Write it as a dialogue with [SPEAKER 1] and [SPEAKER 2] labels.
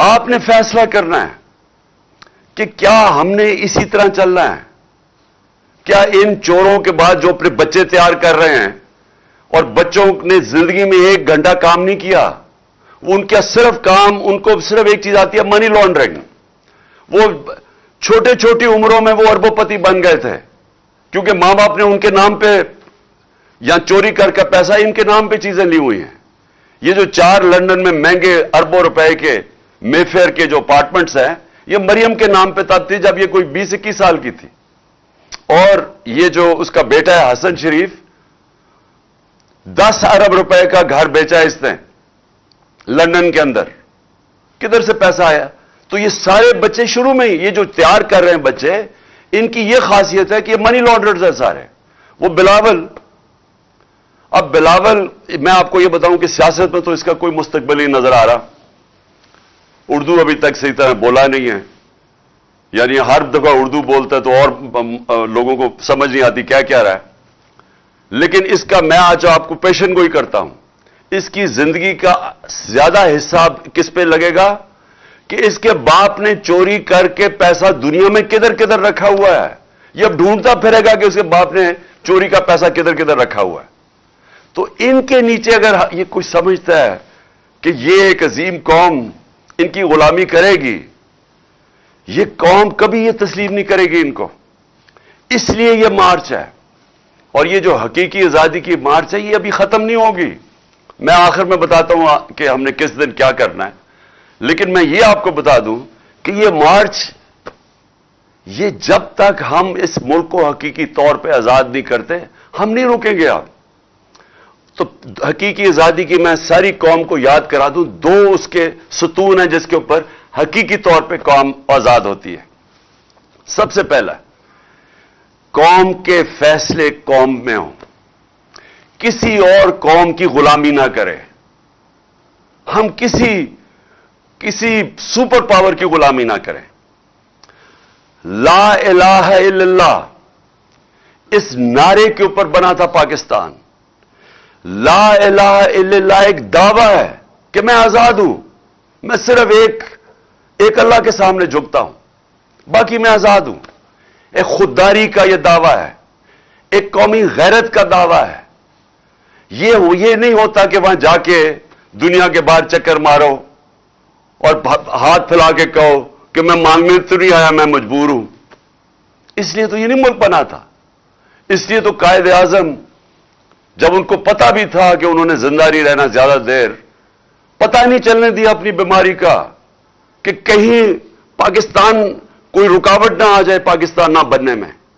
[SPEAKER 1] آپ نے فیصلہ کرنا ہے کہ کیا ہم نے اسی طرح چلنا ہے؟ کیا ان چوروں کے بعد جو اپنے بچے تیار کر رہے ہیں اور بچوں نے زندگی میں 1 گھنٹہ کام نہیں کیا، ان کا صرف کام، ان کو صرف ایک چیز آتی ہے، منی لانڈرنگ. وہ چھوٹے چھوٹی عمروں میں وہ اربوں پتی بن گئے تھے کیونکہ ماں باپ نے ان کے نام پہ یا چوری کر کے پیسہ ان کے نام پہ چیزیں لی ہوئی ہیں. یہ جو 4 لندن میں مہنگے اربوں روپے کے مے فیئر کے جو اپارٹمنٹس ہیں، یہ مریم کے نام پہ تب تھی جب یہ کوئی 20-21 سال کی تھی. اور یہ جو اس کا بیٹا ہے حسن شریف، 10 ارب روپے کا گھر بیچا ہے اس نے لندن کے اندر. کدھر سے پیسہ آیا؟ تو یہ سارے بچے شروع میں ہی یہ جو تیار کر رہے ہیں بچے، ان کی یہ خاصیت ہے کہ یہ منی لانڈررز ہیں سارے. وہ بلاول، اب بلاول میں آپ کو یہ بتاؤں کہ سیاست میں تو اس کا کوئی مستقبل ہی نظر آ رہا. اردو ابھی تک صحیح طرح بولا نہیں ہے، یعنی ہر دفعہ اردو بولتا ہے تو اور لوگوں کو سمجھ نہیں آتی کیا کہہ رہا ہے. لیکن اس کا میں آج آپ کو پیشن گوئی کرتا ہوں، اس کی زندگی کا زیادہ حصہ کس پہ لگے گا کہ اس کے باپ نے چوری کر کے پیسہ دنیا میں کدھر کدھر رکھا ہوا ہے. یہ اب ڈھونڈتا پھرے گا کہ اس کے باپ نے چوری کا پیسہ کدھر کدھر رکھا ہوا ہے. تو ان کے نیچے اگر یہ کوئی سمجھتا ہے کہ یہ ایک عظیم قوم ان کی غلامی کرے گی، یہ قوم کبھی یہ تسلیم نہیں کرے گی ان کو. اس لیے یہ مارچ ہے، اور یہ جو حقیقی آزادی کی مارچ ہے یہ ابھی ختم نہیں ہوگی. میں آخر میں بتاتا ہوں کہ ہم نے کس دن کیا کرنا ہے، لیکن میں یہ آپ کو بتا دوں کہ یہ مارچ، یہ جب تک ہم اس ملک کو حقیقی طور پہ آزاد نہیں کرتے ہم نہیں رکیں گے. آپ تو حقیقی آزادی کی میں ساری قوم کو یاد کرا دوں، 2 اس کے ستون ہیں جس کے اوپر حقیقی طور پہ قوم آزاد ہوتی ہے. سب سے پہلا، قوم کے فیصلے قوم میں ہوں، کسی اور قوم کی غلامی نہ کرے. ہم کسی سپر پاور کی غلامی نہ کریں. لا الہ الا اللہ اس نعرے کے اوپر بنا تھا پاکستان. لا الہ الا اللہ ایک دعویٰ ہے کہ میں آزاد ہوں، میں صرف ایک اللہ کے سامنے جھکتا ہوں، باقی میں آزاد ہوں. ایک خودداری کا یہ دعویٰ ہے، ایک قومی غیرت کا دعویٰ ہے. یہ نہیں ہوتا کہ وہاں جا کے دنیا کے باہر چکر مارو اور ہاتھ پھیلا کے کہو کہ میں مانگنے تو نہیں آیا، میں مجبور ہوں. اس لیے تو یہ نہیں ملک بنا تھا. اس لیے تو قائد اعظم جب ان کو پتا بھی تھا کہ انہوں نے زندہ نہیں رہنا زیادہ دیر، پتہ نہیں چلنے دیا اپنی بیماری کا کہ کہیں پاکستان کوئی رکاوٹ نہ آ جائے پاکستان نہ بننے میں.